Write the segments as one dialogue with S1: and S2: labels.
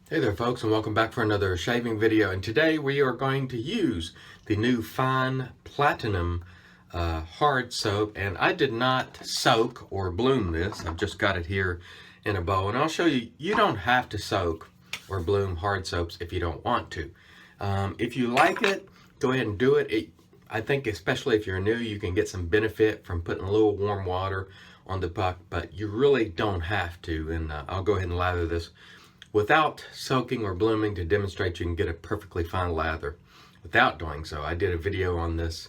S1: Hey there folks, and welcome back for another shaving video. And today we are going to use the new Fine Platinum hard soap. And I did not soak or bloom this. I've just got it here in a bowl. And I'll show you, you don't have to soak or bloom hard soaps if you don't want to. If you like it, go ahead and do it. I think especially if you're new, you can get some benefit from putting a little warm water on the puck, but you really don't have to. And I'll go ahead and lather this without soaking or blooming to demonstrate you can get a perfectly fine lather without doing so. I did a video on this,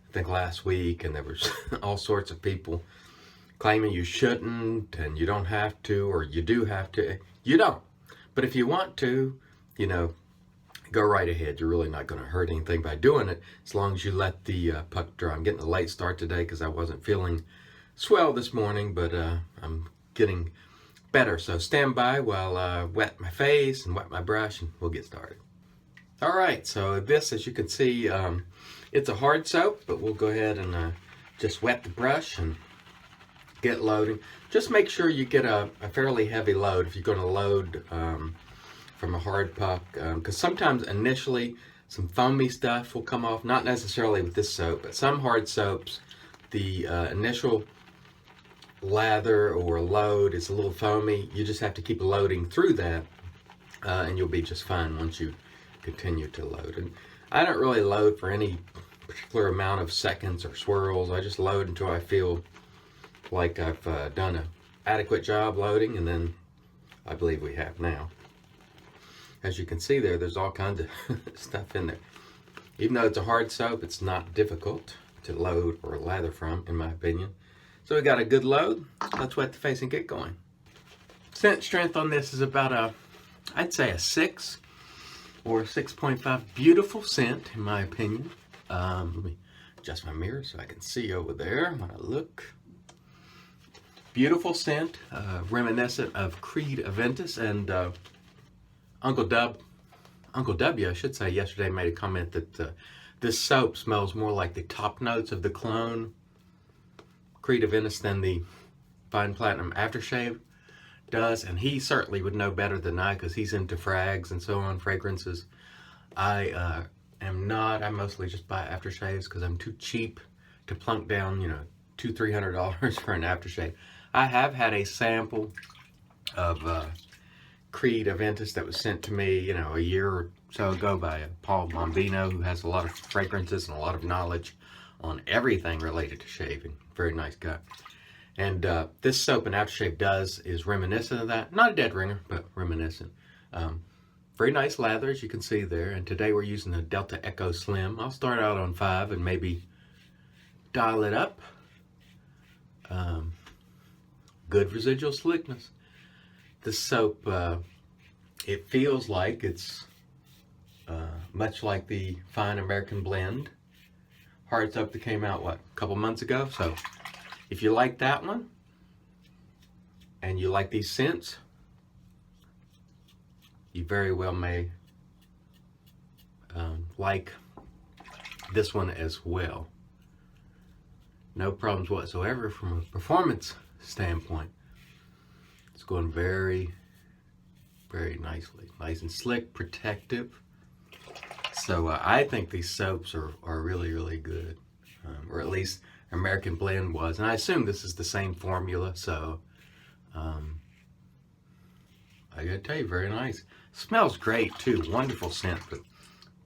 S1: I think last week, and there was all sorts of people claiming you shouldn't and you don't have to, or you do have to. You don't. But if you want to, go right ahead. You're really not going to hurt anything by doing it as long as you let the puck dry. I'm getting a late start today because I wasn't feeling swell this morning, but I'm getting better. So stand by while I wet my face and wet my brush, and we'll get started. All right, so this, as you can see, it's a hard soap, but we'll go ahead and just wet the brush and get loading. Just make sure you get a fairly heavy load if you're going to load from a hard puck, because sometimes initially some foamy stuff will come off, not necessarily with this soap, but some hard soaps, the initial lather or load is a little foamy. You just have to keep loading through that, and you'll be just fine once you continue to load. And I don't really load for any particular amount of seconds or swirls. I just load until I feel like I've done an adequate job loading, and then I believe we have now. As you can see there's all kinds of stuff in there. Even though it's a hard soap, it's not difficult to load or lather from, in my opinion. So we got a good load. Let's wet the face and get going. Scent strength on this is about I'd say a 6 or a 6.5. Beautiful scent, in my opinion. Let me adjust my mirror so I can see over there when I look. Beautiful scent, reminiscent of Creed Aventus, and Uncle W, I should say, yesterday made a comment that this soap smells more like the top notes of the clone Creed Aventus than the Fine Platinum Aftershave does, and he certainly would know better than I because he's into frags and so on, fragrances. I am not. I mostly just buy aftershaves because I'm too cheap to plunk down, $200-300 for an aftershave. I have had a sample of Creed Aventus that was sent to me, a year or so ago by Paul Bombino, who has a lot of fragrances and a lot of knowledge on everything related to shaving. Very nice guy. And this soap and aftershave is reminiscent of that. Not a dead ringer, but reminiscent. Very nice lather, as you can see there. And today we're using the Delta Echo Slim. I'll start out on 5 and maybe dial it up. Good residual slickness. This soap, it feels like it's much like the Fine American Blend hard soap that came out, a couple months ago. So if you like that one and you like these scents, you very well may like this one as well. No problems whatsoever from a performance standpoint. It's going very, very nicely. Nice and slick, protective. So I think these soaps are really, really good. Or at least American Blend was. And I assume this is the same formula. So I gotta tell you, very nice. Smells great too. Wonderful scent with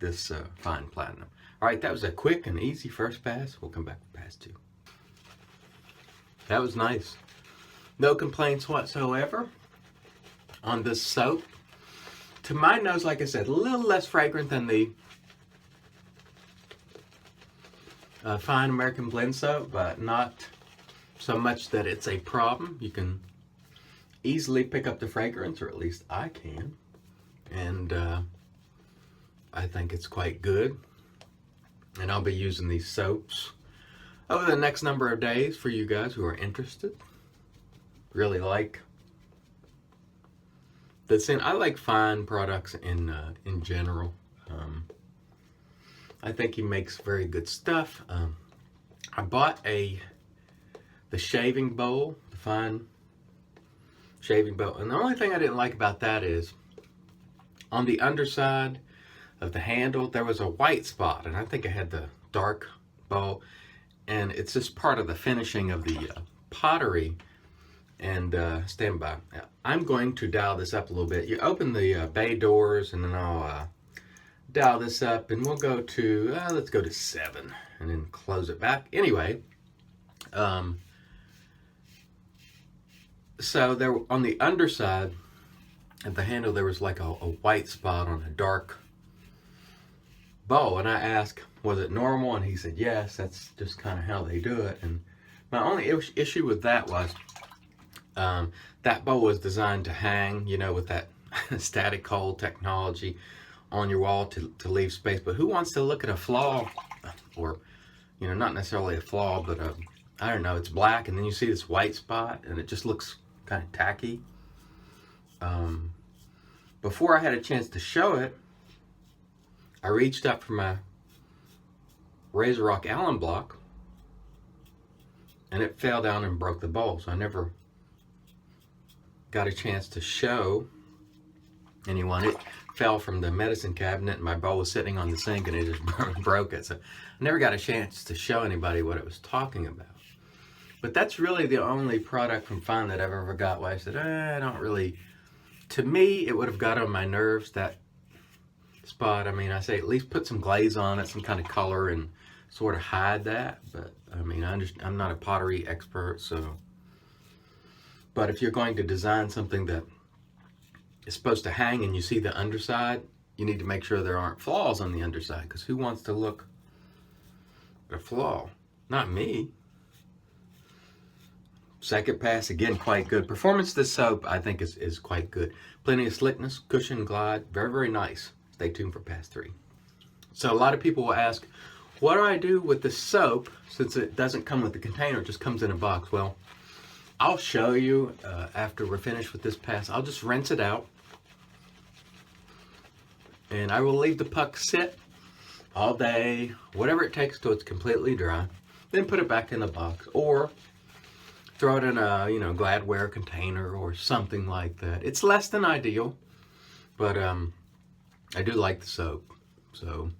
S1: this Fine Platinum. All right, that was a quick and easy first pass. We'll come back to pass 2. That was nice. No complaints whatsoever on this soap. To my nose, like I said, a little less fragrant than the Fine American Blend soap, but not so much that it's a problem. You can easily pick up the fragrance, or at least I can. And I think it's quite good. And I'll be using these soaps over the next number of days for you guys who are interested. Really like the scent. I like Fine products in general. I think he makes very good stuff. I bought the shaving bowl, the Fine shaving bowl, and the only thing I didn't like about that is On the underside of the handle, there was a white spot, and I think I had the dark bowl, and it's just part of the finishing of the pottery. And stand by. I'm going to dial this up a little bit. You open the bay doors, and then I'll dial this up, and we'll go to, let's go to 7, and then close it back. Anyway, so there on the underside of the handle, there was like a white spot on a dark bowl, and I asked, was it normal? And he said, yes, that's just kind of how they do it. And my only issue with that was that bowl was designed to hang, you know, with that static hold technology on your wall to leave space. But who wants to look at a flaw, or, you know, not necessarily a flaw, but I don't know, it's black, and then you see this white spot, and it just looks kind of tacky. Before I had a chance to show it, I reached up for my Razor Rock Allen block, and it fell down and broke the bowl. So I never got a chance to show anyone. It fell from the medicine cabinet, and my bowl was sitting on the sink, and it just broke it. So I never got a chance to show anybody what it was talking about. But that's really the only product from Fine that I've ever got where I said, I don't really, to me, it would have got on my nerves, that spot. I mean, I say at least put some glaze on it, some kind of color, and sort of hide that. But I mean, I'm not a pottery expert, so. But if you're going to design something that is supposed to hang and you see the underside, you need to make sure there aren't flaws on the underside, because who wants to look at a flaw? Not me. Second pass, again, quite good. Performance of this soap, I think, is quite good. Plenty of slickness, cushion, glide, very, very nice. Stay tuned for pass 3. So a lot of people will ask, what do I do with the soap since it doesn't come with the container, it just comes in a box? Well, I'll show you after we're finished with this pass. I'll just rinse it out, and I will leave the puck sit all day, whatever it takes till it's completely dry. Then put it back in the box, or throw it in a, you know, Gladware container or something like that. It's less than ideal, but I do like the soap, so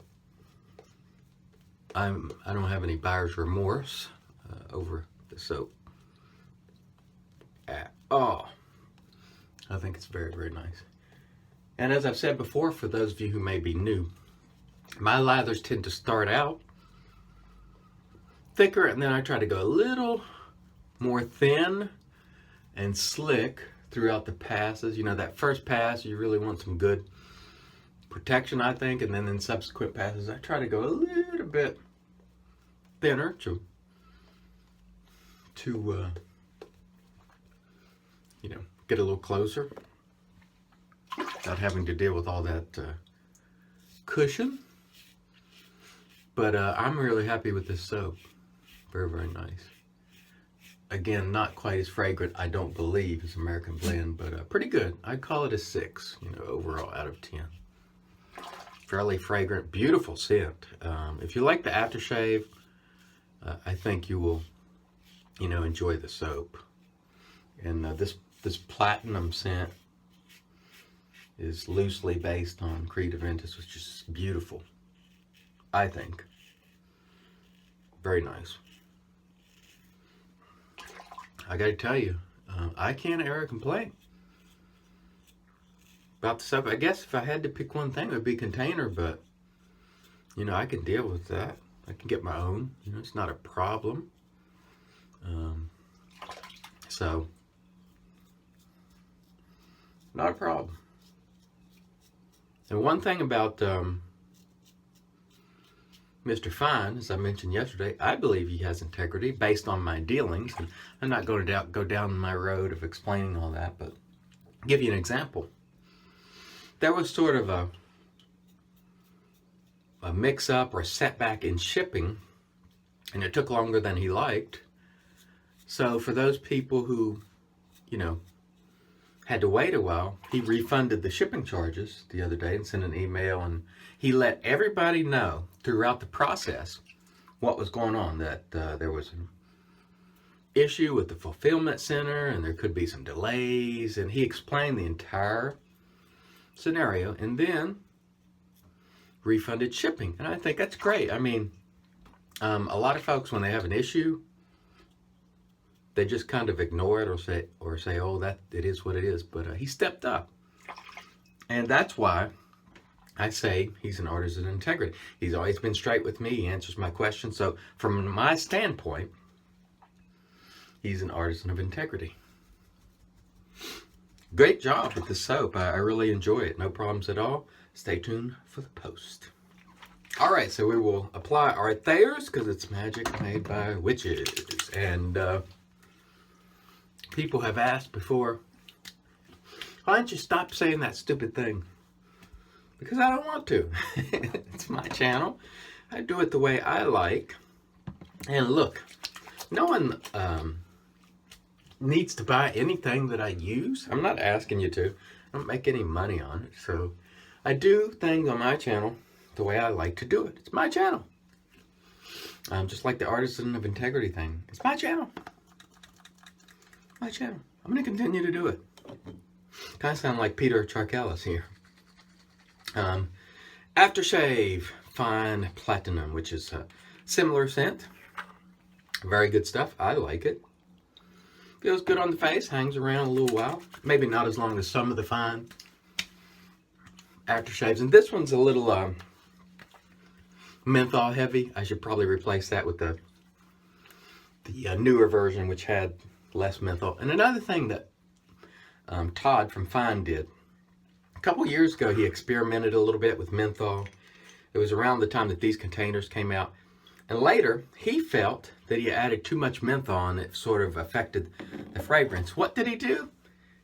S1: I don't have any buyer's remorse over the soap at all. I think it's very, very nice. And as I've said before, for those of you who may be new, my lathers tend to start out thicker, and then I try to go a little more thin and slick throughout the passes. You know, that first pass, you really want some good protection, I think, and then in subsequent passes, I try to go a little bit thinner to you know, get a little closer without having to deal with all that cushion. But I'm really happy with this soap. Very, very nice. Again, not quite as fragrant, I don't believe, as American Blend, but pretty good. I'd call it a 6, you know, overall out of 10. Fairly fragrant, beautiful scent. If you like the aftershave, I think you will, you know, enjoy the soap. And this platinum scent is loosely based on Creed Aventus, which is beautiful, I think. Very nice. I gotta tell you, I can't ever complain about the soap. I guess if I had to pick one thing, it would be container, but, you know, I can deal with that. I can get my own, you know, it's not a problem. So, not a problem. And one thing about Mr. Fine, as I mentioned yesterday, I believe he has integrity based on my dealings. And I'm not going to go down my road of explaining all that, but I'll give you an example. There was sort of a mix-up or a setback in shipping, and it took longer than he liked. So for those people who, you know, had to wait a while, he refunded the shipping charges the other day and sent an email, and he let everybody know throughout the process what was going on, that there was an issue with the fulfillment center and there could be some delays, and he explained the entire scenario, and then refunded shipping. And I think that's great. I mean, a lot of folks, when they have an issue, they just kind of ignore it or say, oh, that it is what it is. But he stepped up. And that's why I say he's an artist of integrity. He's always been straight with me. He answers my questions. So from my standpoint, he's an artisan of integrity. Great job with the soap. I really enjoy it. No problems at all. Stay tuned for the post. All right, so we will apply our Thayers because it's magic made by witches. And people have asked before, why don't you stop saying that stupid thing? Because I don't want to. It's my channel. I do it the way I like. And look, no one needs to buy anything that I use. I'm not asking you to. I don't make any money on it. So I do things on my channel the way I like to do it. It's my channel. Just like the Artisan of Integrity thing. It's my channel. My channel. I'm going to continue to do it. Kind of sound like Peter Charkelis here. Aftershave Fine Platinum, which is a similar scent. Very good stuff. I like it. Feels good on the face. Hangs around a little while. Maybe not as long as some of the fine aftershaves. And this one's a little menthol heavy. I should probably replace that with the newer version, which had less menthol. And another thing that Todd from Fine did. A couple years ago, he experimented a little bit with menthol. It was around the time that these containers came out. And later, he felt that he added too much menthol and it sort of affected the fragrance. What did he do?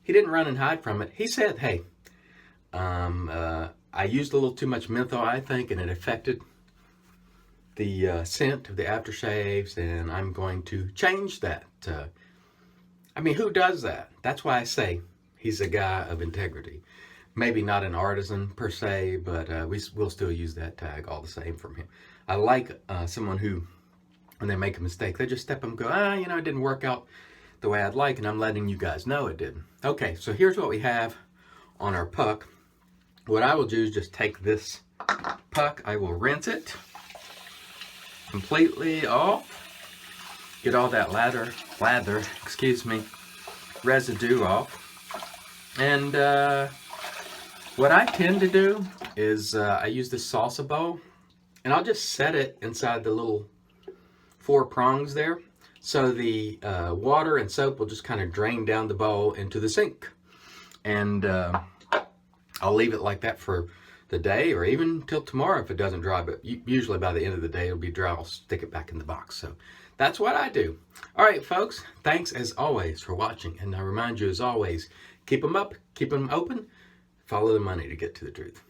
S1: He didn't run and hide from it. He said, hey, I used a little too much menthol, I think, and it affected the scent of the aftershaves, and I'm going to change that. I mean, who does that? That's why I say he's a guy of integrity. Maybe not an artisan per se, but we'll still use that tag all the same from him. I like someone who, when they make a mistake, they just step up and go, it didn't work out the way I'd like, and I'm letting you guys know it didn't. Okay, so here's what we have on our puck. What I will do is just take this puck, I will rinse it completely off, get all that residue off. And what I tend to do is I use this salsa bowl, and I'll just set it inside the little 4 prongs there. So the water and soap will just kind of drain down the bowl into the sink. And I'll leave it like that for the day or even till tomorrow if it doesn't dry. But usually by the end of the day, it'll be dry. I'll stick it back in the box. So that's what I do. All right, folks. Thanks as always for watching. And I remind you as always, keep them up, keep them open, follow the money to get to the truth.